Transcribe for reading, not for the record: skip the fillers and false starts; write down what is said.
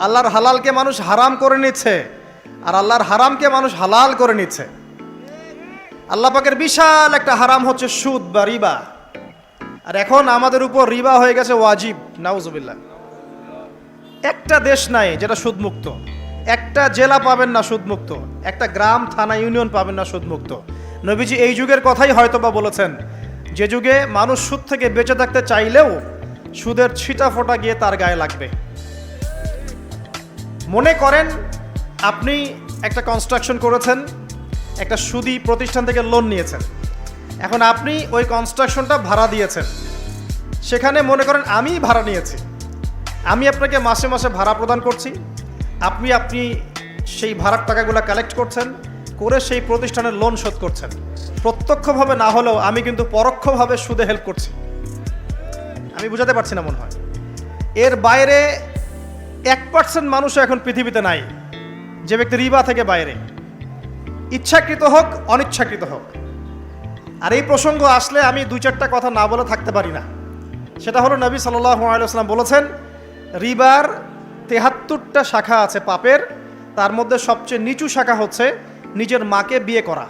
আল্লাহর হালালকে মানুষ হারাম করে নিচ্ছে, আর আল্লাহর হারামকে মানুষ হালাল করে নিচ্ছে। আল্লাহ পাকের বিশাল একটা হারাম হচ্ছে সুদ বা রিবা, আর এখন আমাদের উপর রিবা হয়ে গেছে ওয়াজিব। নাউজুবিল্লাহ। একটা দেশ নাই যেটা সুদমুক্ত, একটা জেলা পাবেন না সুদমুক্ত, একটা গ্রাম থানা ইউনিয়ন পাবেন না সুদমুক্ত। নবীজি এই যুগের কথাই হয়তোবা বলেছেন, যে যুগে মানুষ সুদ থেকে বেঁচে থাকতে চাইলেও সুদের ছিটা ফোঁটা গিয়ে তার গায়ে লাগবে। মনে করেন আপনি একটা কনস্ট্রাকশন করেছেন, একটা সুদি প্রতিষ্ঠান থেকে লোন নিয়েছেন, এখন আপনি ওই কনস্ট্রাকশনটা ভাড়া দিয়েছেন। সেখানে মনে করেন আমি ভাড়া নিয়েছি, আমি আপনাকে মাসে মাসে ভাড়া প্রদান করছি, আপনি সেই ভাড়ার টাকাগুলো কালেক্ট করছেন, করে সেই প্রতিষ্ঠানের লোন শোধ করছেন। প্রত্যক্ষভাবে না হলেও আমি কিন্তু পরোক্ষভাবে সুদে হেল্প করছি। আমি বুঝাতে পারছি না মনে হয়। এর বাইরে 1% মানুষও এখন পৃথিবীতে নাই যে ব্যক্তি রিবা থেকে বাইরে, ইচ্ছাকৃত হোক অনিচ্ছাকৃত হোক। আর এই প্রসঙ্গ আসলে আমি 2-4টা কথা না বলে থাকতে পারি না। সেটা হলো নবী সাল্লাল্লাহু আলাইহি ওয়াসাল্লাম বলেছেন, রিবার 73টা শাখা আছে পাপের, তার মধ্যে সবচেয়ে নিচু শাখা হচ্ছে নিজের মাকে বিয়ে করা।